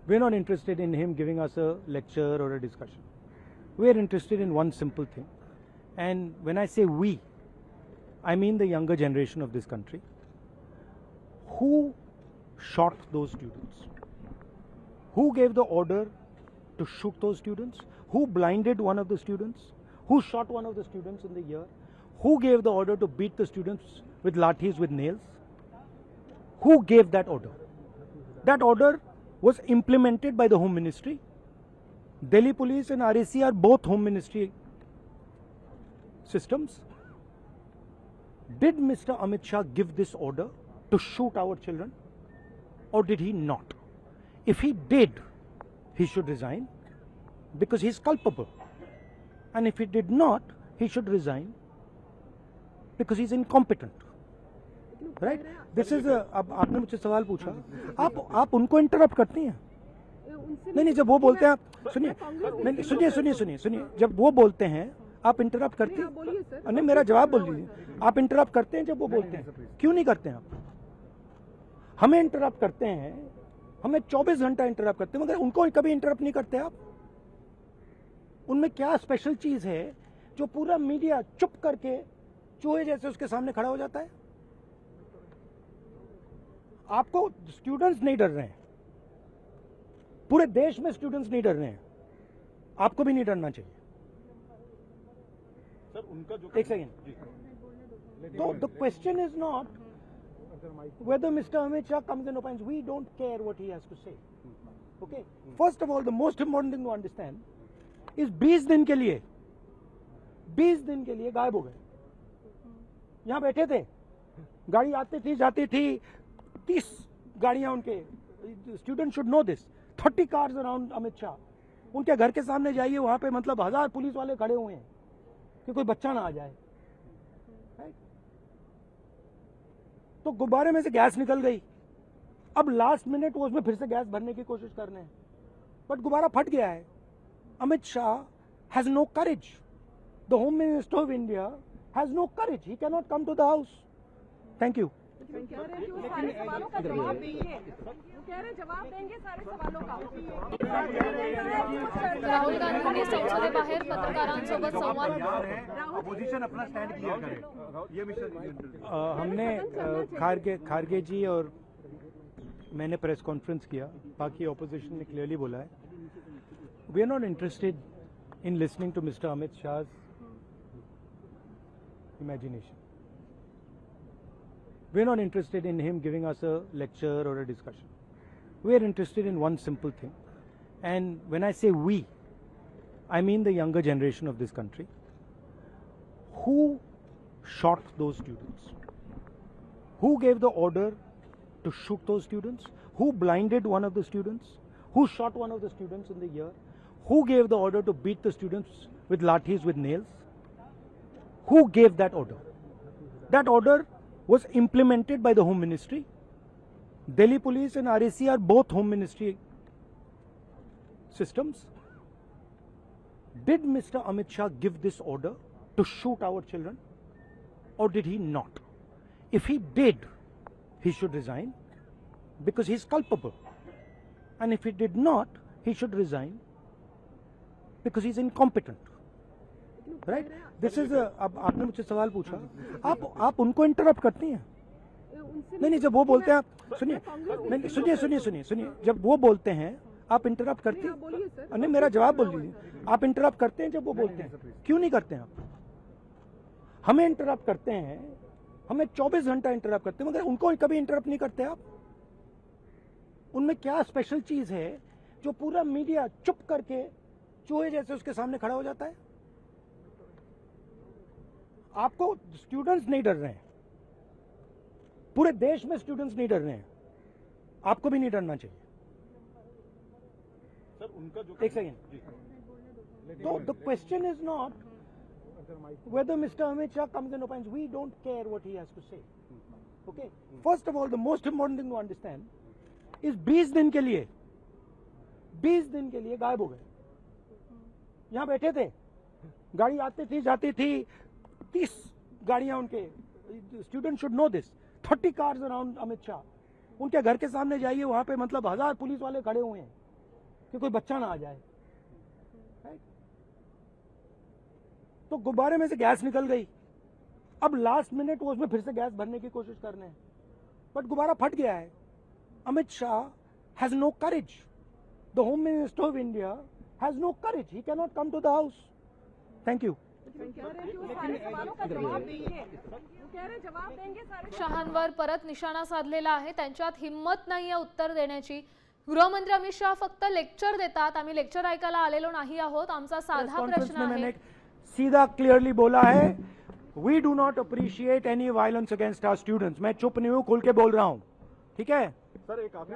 We're not interested in him giving us a lecture or a discussion. We're interested in one simple thing. And when I say we, I mean the younger generation of this country. Who shot those students? Who gave the order to shoot those students? Who blinded one of the students? Who shot one of the students in the ear? Who gave the order to beat the students with lathis, with nails? Who gave that order? That order was implemented by the Home Ministry. Delhi Police and RAC are both Home Ministry systems. Did Mr. Amit Shah give this order to shoot our children, or did he not? If he did, he should resign because he is culpable. And if he did not, he should resign because he is incompetent. Right? This is अब आपने मुझसे सवाल पूछा, आप उनको interrupt करती हैं? नहीं, जब वो बोलते हैं आप सुनिए, नहीं सुनिए, जब वो बोलते हैं आप इंटरप्ट करते हैं? नहीं, मेरा जवाब बोल लीजिए। आप इंटरप्ट करते हैं जब वो बोलते हैं? क्यों नहीं करते हैं आप? हमें इंटरप्ट करते हैं, हमें 24 घंटा इंटरप्ट करते हैं, मगर उनको कभी इंटरप्ट नहीं करते आप। उनमें क्या स्पेशल चीज है जो पूरा मीडिया चुप करके चूहे जैसे उसके सामने खड़ा हो जाता है? आपको स्टूडेंट्स नहीं डर रहे हैं, पूरे देश में स्टूडेंट्स नहीं डर रहे हैं, आपको भी नहीं डरना चाहिए। सर उनका जो एक सेकेंड, तो the question is not whether Mr. Amit Shah comes and opines. We don't care what he has to say. Okay? First of all, the most important thing to understand is 20 दिन के लिए गायब हो गए। यहां बैठे थे, गाड़ी आती थी जाती थी, 30 गाड़ियां उनके, student should know this, 30 cars around Amit Shah. उनके घर के सामने जाइए, वहां पे मतलब 1000 पुलिस वाले खड़े हुए हैं कि कोई बच्चा ना आ जाए। तो गुब्बारे में से गैस निकल गई, अब लास्ट मिनट वो उसमें फिर से गैस भरने की कोशिश कर रहे हैं, बट गुब्बारा फट गया है। Amit Shah has no courage, the home minister of India has no courage, he can not come to the house. Thank you. Rahul गांधींनी संसदेबाहेर पत्रकारांसोबत संवाद अपोजिशन अपना स्टैंड क्लियर करे, ये मिशन हमने खारगे जी और मैंने प्रेस कॉन्फ्रेंस किया, बाकी ऑपोजिशन ने क्लियरली बोला है, we are not interested in listening to mister Amit Shah imagination. We are not interested in him giving us a lecture or a discussion. We are interested in one simple thing. And when I say we, I mean the younger generation of this country. Who shot those students? Who gave the order to shoot those students? Who blinded one of the students? Who shot one of the students in the ear? Who gave the order to beat the students with lathis, with nails? Who gave that order? That order was implemented by the Home Ministry. Delhi Police and RAC are both Home Ministry systems. Did Mr. Amit Shah give this order to shoot our children, or did he not? If he did, he should resign because he is culpable. And if he did not, he should resign because he is incompetent. Right? This is अब आपने मुझसे सवाल पूछा, आप उनको interrupt करती हैं? नहीं, जब वो बोलते हैं आप सुनिए, नहीं सुनिए, जब वो बोलते हैं आप इंटरप्ट करती हैं? नहीं, मेरा जवाब बोल लीजिए। आप इंटरप्ट करते हैं जब वो बोलते हैं? क्यों नहीं करते हैं आप? हमें इंटरप्ट करते हैं, हमें 24 घंटा इंटरप्ट करते हैं, मगर उनको कभी इंटरप्ट नहीं करते आप। उनमें क्या स्पेशल चीज है जो पूरा मीडिया चुप करके चूहे जैसे उसके सामने खड़ा हो जाता है? आपको स्टूडेंट्स नहीं डर रहे हैं, पूरे देश में स्टूडेंट्स नहीं डर रहे हैं, आपको भी नहीं डरना चाहिए। सर उनका जो एक सेकेंड, तो the question is not whether Mr. Amit Shah comes and opines. We don't care what he has to say. Okay? First of all, the most important thing to understand is 20 दिन के लिए गायब हो गए। यहां बैठे थे, गाड़ी आती थी जाती थी, 30 गाड़ियां उनके, student should know this, 30 cars around Amit Shah. उनके घर के सामने जाइए, वहां पे मतलब 1000 पुलिस वाले खड़े हुए हैं कि कोई बच्चा ना आ जाए। Right? तो गुब्बारे में से गैस निकल गई, अब लास्ट मिनट वो उसमें फिर से गैस भरने की कोशिश कर रहे हैं, बट गुब्बारा फट गया है। Amit Shah has no courage, the home minister of India has no courage, he can not come to the house. Thank you. शहांवर परत निशाणा साधलेला आहे, त्यांच्यात हिम्मत नाहीये उत्तर देण्याची। गृहमंत्री अमित शाह फक्त लेक्चर देतात, आम्ही लेक्चर ऐकायला आलेलो नाही आहोत, आमचा साधा प्रश्न आहे। मैंने सीधा क्लियरली बोला है, we do not appreciate any violence against our students. मैं चुप नहीं हूं, खुल के बोल रहा हूं, ठीक है। सर एक आखिरी